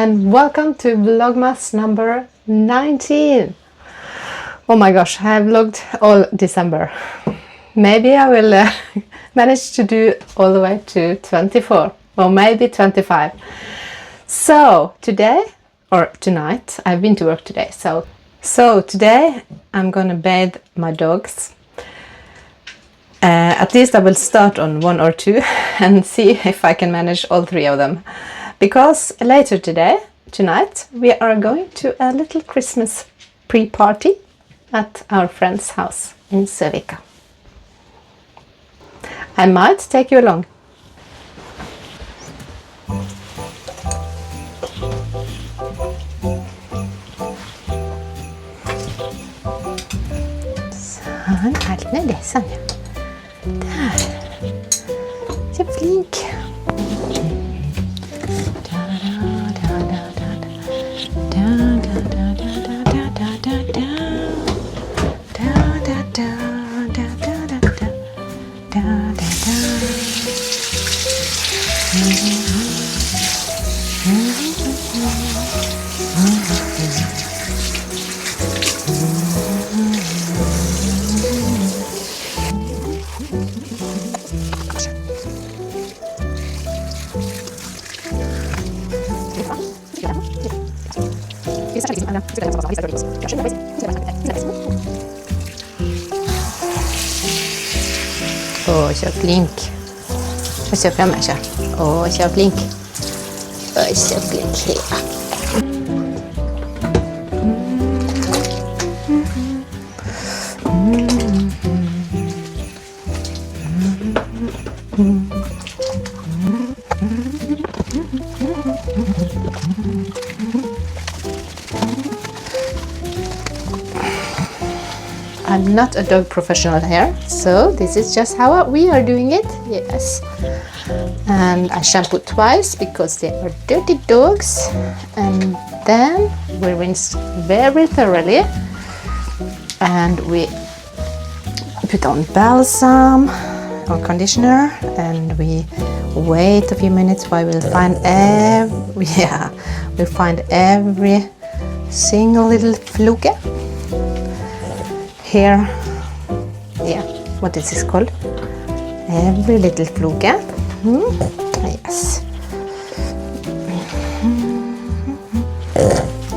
and welcome to Vlogmas number 19. Oh my gosh, I have vlogged all December. Maybe I will manage to do all the way to 24 or maybe 25. So today or tonight, I've been to work today. So today I'm gonna bathe my dogs. At least I will start on one or two and see if I can manage all three of them. Because later tonight, we are going to a little Christmas pre-party at our friend's house in Sørvika. I might take you along. Sånn, helt nedi, sånn ja. Der. Så flink. Åh, så flink. Og så fremme, så. Åh, så flink. Åh, så flink. Ja. I'm not a dog professional here, so this is just how we are doing it, yes. And I shampoo twice because they are dirty dogs, and then we rinse very thoroughly, and we put on balsam or conditioner, and we wait a few minutes while we'll find every single little fluke. Here, yeah, what is this called? Every little fluke. Yes.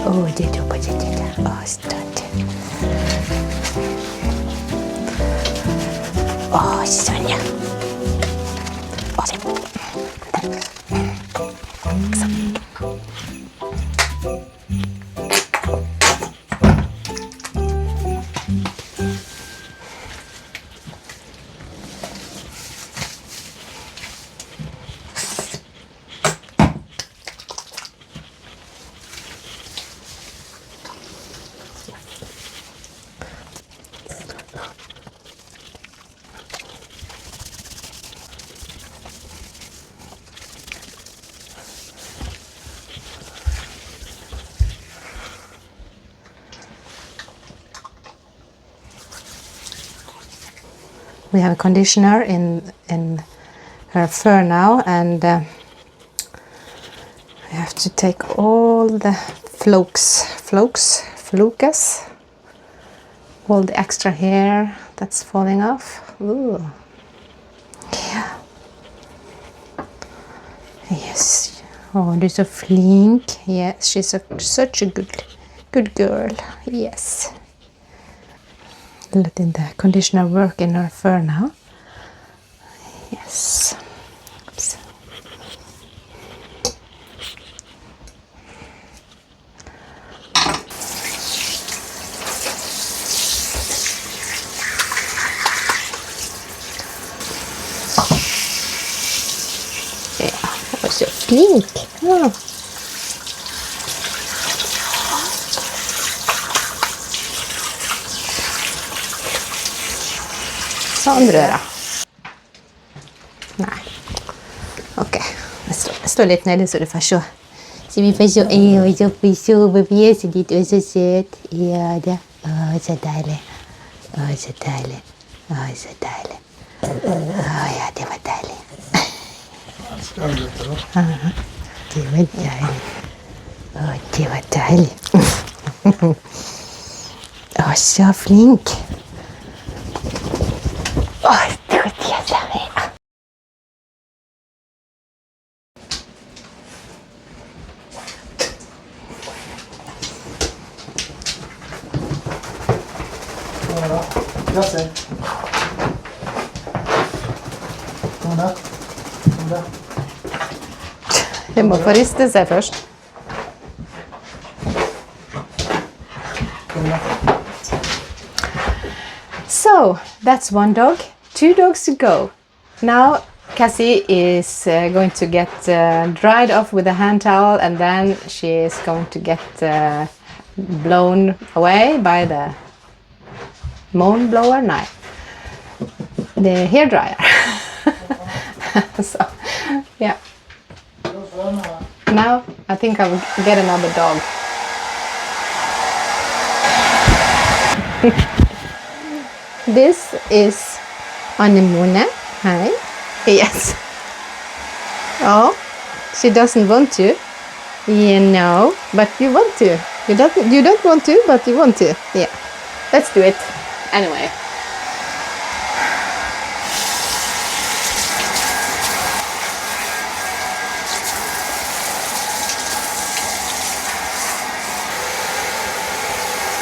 Oh, oh, start. Oh, Sonja. We have a conditioner in her fur now, and we have to take all the flukes, all the extra hair that's falling off. Ooh. Yeah. Yes. Oh, du är så flink. Yes, she's such a good girl. Yes. Letting the conditioner work in her fur now. Yes. Oops. Ja, och så flink. Ja. Sånn røra. Nei. Ok, jeg står litt nede så du får se. Så vi får se, så får se på fjeset ditt, og så søt. Ja da, så deilig. Så deilig. Så deilig. Ja, det var deilig. Det var deilig. Å, det var deilig. Å, så flink. Å, det var det. Grazie. Una. Det må få riste seg først. So, that's one dog. 2 dogs to go. Now, Cassie is going to get dried off with a hand towel, and then she is going to get blown away by the moan blower. No, the hair dryer. So, yeah. Now I think I will get another dog. This is Anemone. Hi. Yes. Oh, she doesn't want to. You know, but you want to. You don't want to, but you want to. Yeah. Let's do it. Anyway.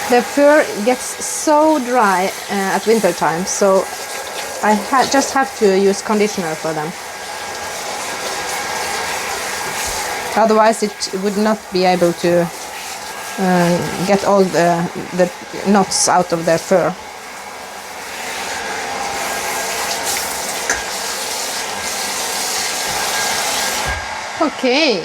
The fur gets so dry at winter time, so I just have to use conditioner for them. Otherwise it would not be able to get all the knots out of their fur. Okay.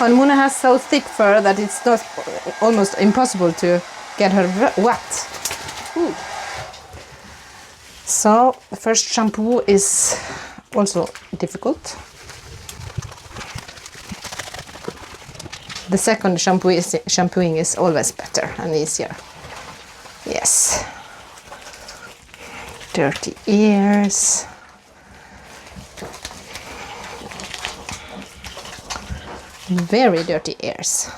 Anemone has so thick fur that it's not almost impossible to get her wet. Ooh. So the first shampoo is also difficult. The second shampooing is always better and easier. Yes. Dirty ears. Very dirty ears.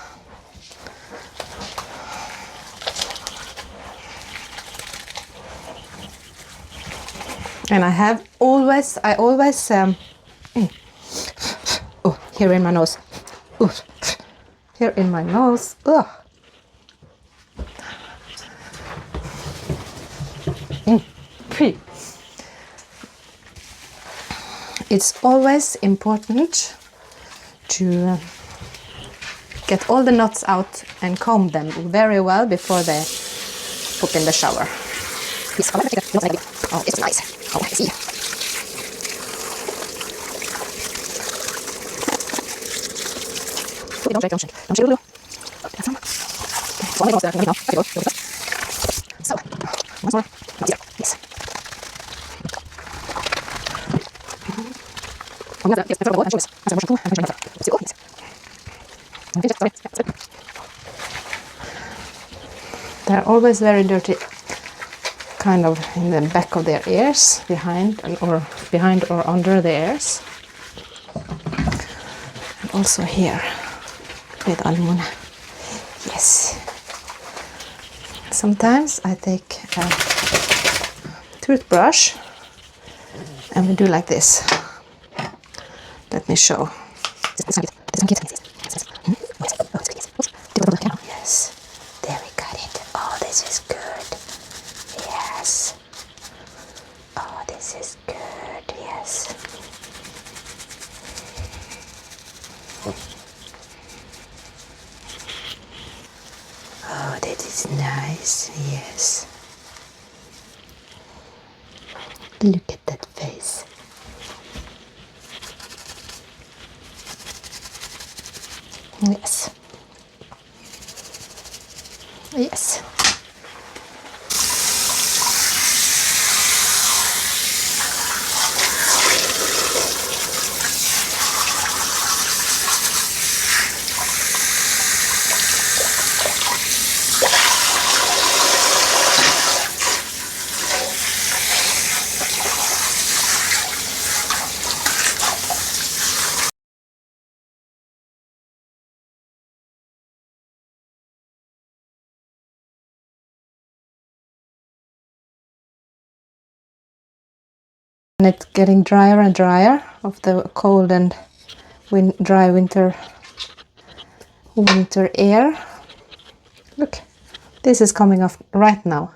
And I always oh, here in my nose. Ooh, here in my nose. Ugh. It's always important to get all the knots out and comb them very well before they pop in the shower. Oh, it's nice. Oh, I see. Don't shake. So, once more. Yes. They're always very dirty, kind of in the back of their ears, behind or under the ears, and also here with Anemone. Yes. Sometimes I take a toothbrush and we do like this. Let me show. Yes, there we got it. Oh, this is good. Yes. Oh, this is good. Yes. Oh, that is nice. Yes. Look at that face. Yes. Yes. And it's getting drier and drier of the cold and dry winter air. Look, this is coming off right now.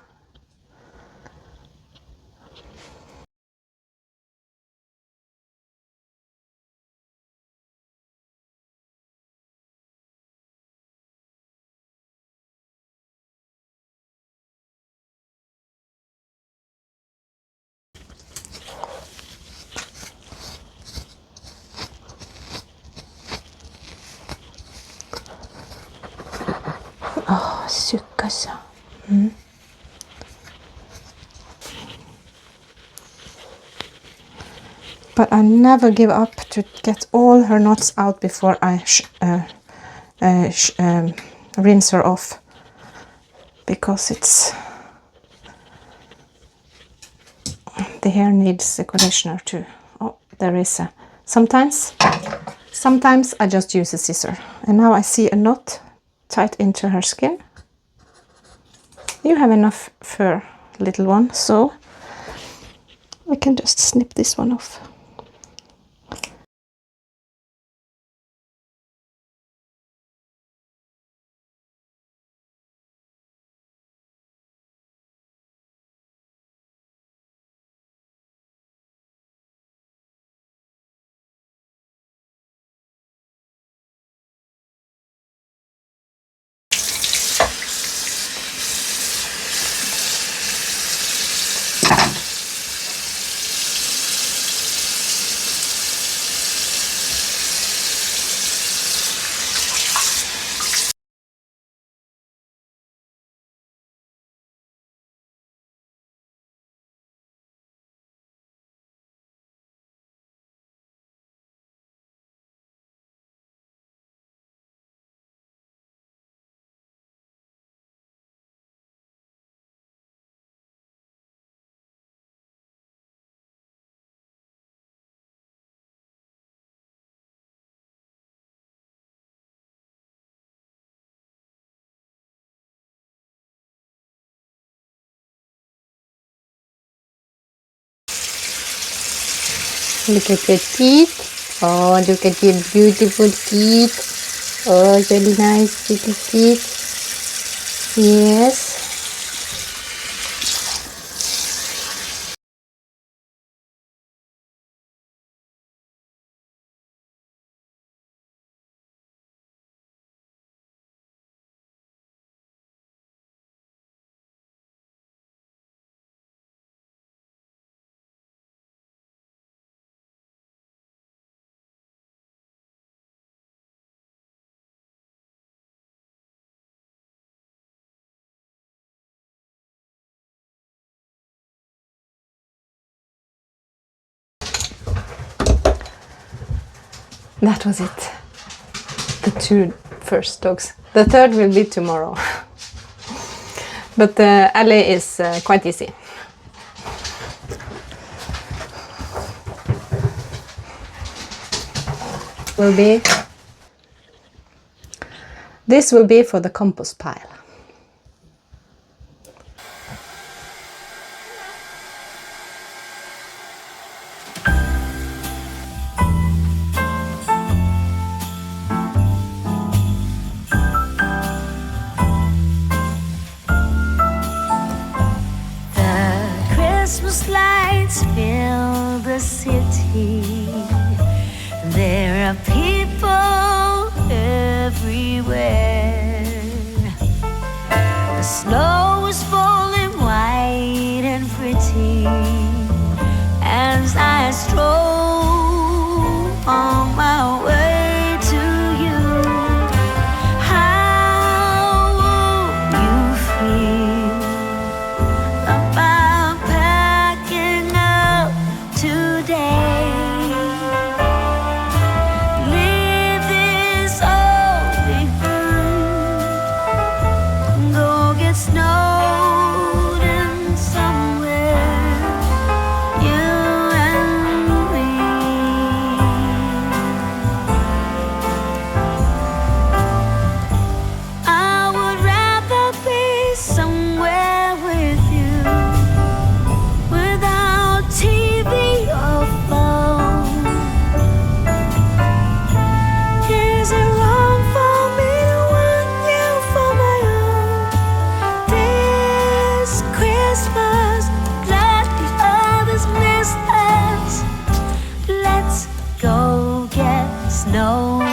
Oh, sukkasa. But I never give up to get all her knots out before I rinse her off, because the hair needs a conditioner too. Oh, there is a sometimes I just use a scissor, and now I see a knot tight into her skin. You have enough fur, little one, so I can just snip this one off. Look at your teeth. Oh, look at your beautiful teeth. Oh, very nice little teeth. Yes. That was it. The 2 first dogs. The 3rd will be tomorrow. But Ellie is quite easy. This will be for the compost pile. Lights fill the city. There are people everywhere. The snow is falling white and pretty as I stroll on my way to you. How will you feel about packing up today? Leave this all behind. Go get snowed in somewhere. You and me. snow.